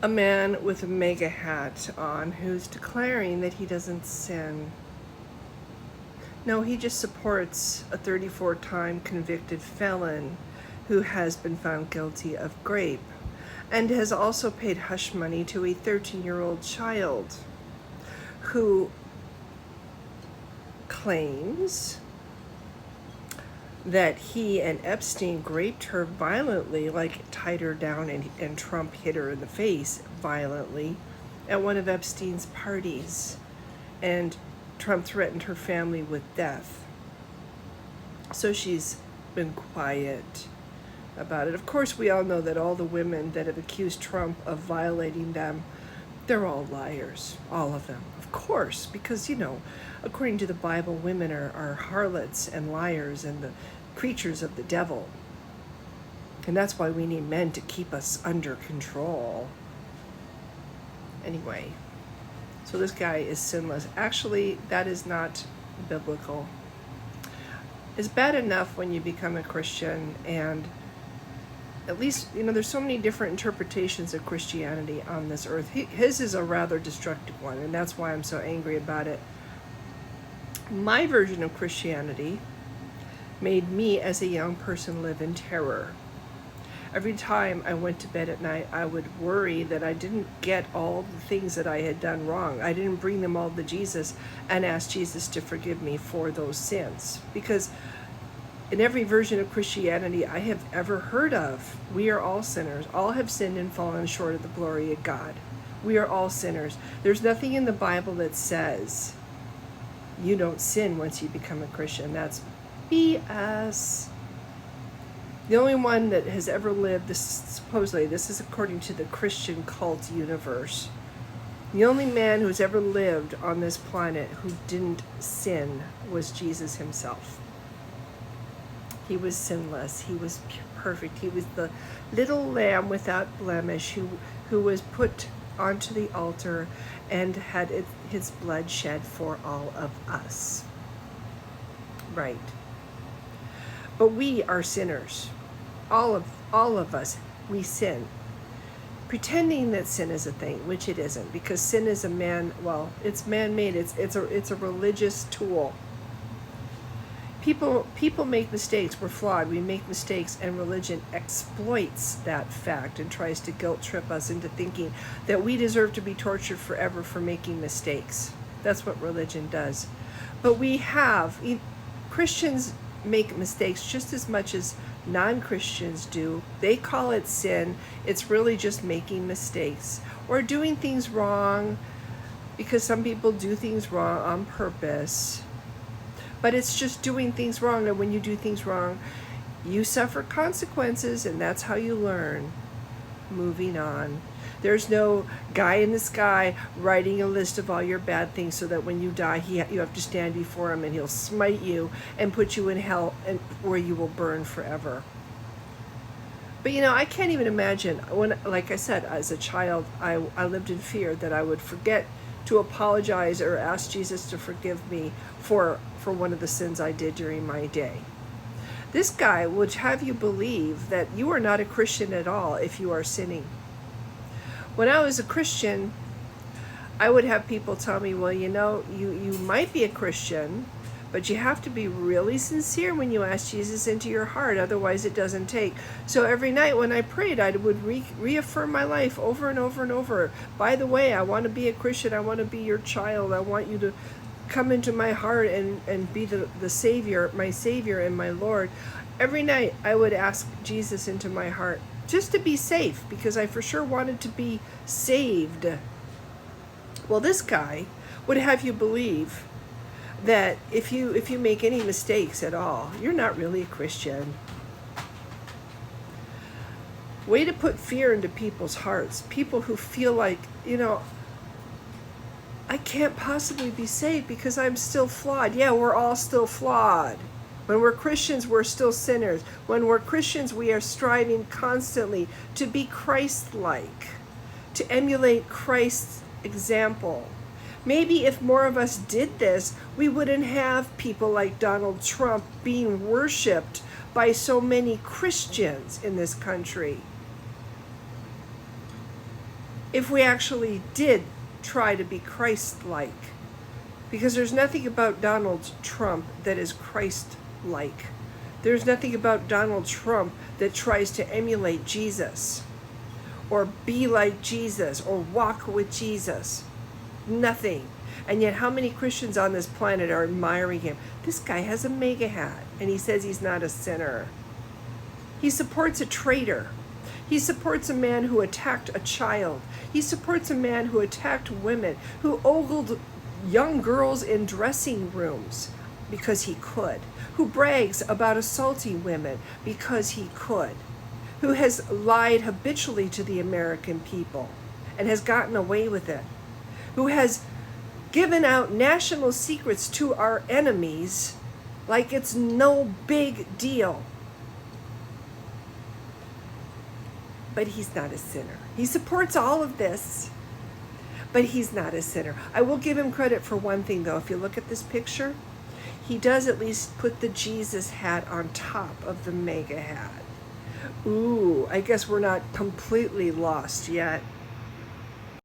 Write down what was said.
a man with a mega hat on who's declaring that he doesn't sin. No, he just supports a 34-time convicted felon who has been found guilty of rape and has also paid hush money to a 13-year-old child who claims that he and Epstein raped her violently, like tied her down, and Trump hit her in the face violently at one of Epstein's parties. And Trump threatened her family with death. So she's been quiet about it. Of course, we all know that all the women that have accused Trump of violating them, they're all liars, all of them, of course, because, according to the Bible, women are harlots and liars and the creatures of the devil. And that's why we need men to keep us under control. Anyway, so this guy is sinless. Actually, that is not biblical. It's bad enough when you become a Christian, and at least, there's so many different interpretations of Christianity on this earth. His is a rather destructive one, and that's why I'm so angry about it. My version of Christianity made me, as a young person, live in terror. Every time I went to bed at night, I would worry that I didn't get all the things that I had done wrong. I didn't bring them all to Jesus and ask Jesus to forgive me for those sins. Because in every version of Christianity I have ever heard of, we are all sinners. All have sinned and fallen short of the glory of God. We are all sinners. There's nothing in the Bible that says you don't sin once you become a Christian. That's BS. The only one that has ever lived, supposedly, this is according to the Christian cult universe, the only man who's ever lived on this planet who didn't sin was Jesus himself. He was sinless. He was perfect. He was the little lamb without blemish who was put onto the altar and had his blood shed for all of us. Right. But we are sinners. All of us, we sin. Pretending that sin is a thing, which it isn't, because sin is it's man-made. It's a religious tool. People make mistakes. We're flawed. We make mistakes, and religion exploits that fact and tries to guilt trip us into thinking that we deserve to be tortured forever for making mistakes. That's what religion does. But Christians make mistakes just as much as non-Christians do. They call it sin. It's really just making mistakes or doing things wrong, because some people do things wrong on purpose. But it's just doing things wrong, and when you do things wrong, you suffer consequences, and that's how you learn. Moving on. There's no guy in the sky writing a list of all your bad things so that when you die, you have to stand before him and he'll smite you and put you in hell, and where you will burn forever. But I can't even imagine when, like I said, as a child, I lived in fear that I would forget to apologize or ask Jesus to forgive me for one of the sins I did during my day. This guy would have you believe that you are not a Christian at all if you are sinning. When I was a Christian, I would have people tell me, well, you might be a Christian, but you have to be really sincere when you ask Jesus into your heart, otherwise it doesn't take. So every night when I prayed, I would reaffirm my life over and over and over. By the way, I want to be a Christian. I want to be your child. I want you to come into my heart and be the Savior, my Savior and my Lord. Every night I would ask Jesus into my heart, just to be safe, because I for sure wanted to be saved. Well, this guy would have you believe that if you make any mistakes at all, you're not really a Christian. Way to put fear into people's hearts. People who feel like, I can't possibly be saved because I'm still flawed. Yeah, we're all still flawed. When we're Christians, we're still sinners. When we're Christians, we are striving constantly to be Christ-like, to emulate Christ's example. Maybe if more of us did this, we wouldn't have people like Donald Trump being worshipped by so many Christians in this country. if we actually did try to be Christ-like. Because there's nothing about Donald Trump that is Christ-like. There's nothing about Donald Trump that tries to emulate Jesus or be like Jesus or walk with Jesus. Nothing. And yet how many Christians on this planet are admiring him? This guy has a MAGA hat and he says he's not a sinner. He supports a traitor. He supports a man who attacked a child. He supports a man who attacked women, who ogled young girls in dressing rooms because he could, who brags about assaulting women because he could, who has lied habitually to the American people and has gotten away with it, who has given out national secrets to our enemies like it's no big deal. But he's not a sinner. He supports all of this, but he's not a sinner. I will give him credit for one thing, though. If you look at this picture, he does at least put the Jesus hat on top of the MAGA hat. Ooh, I guess we're not completely lost yet.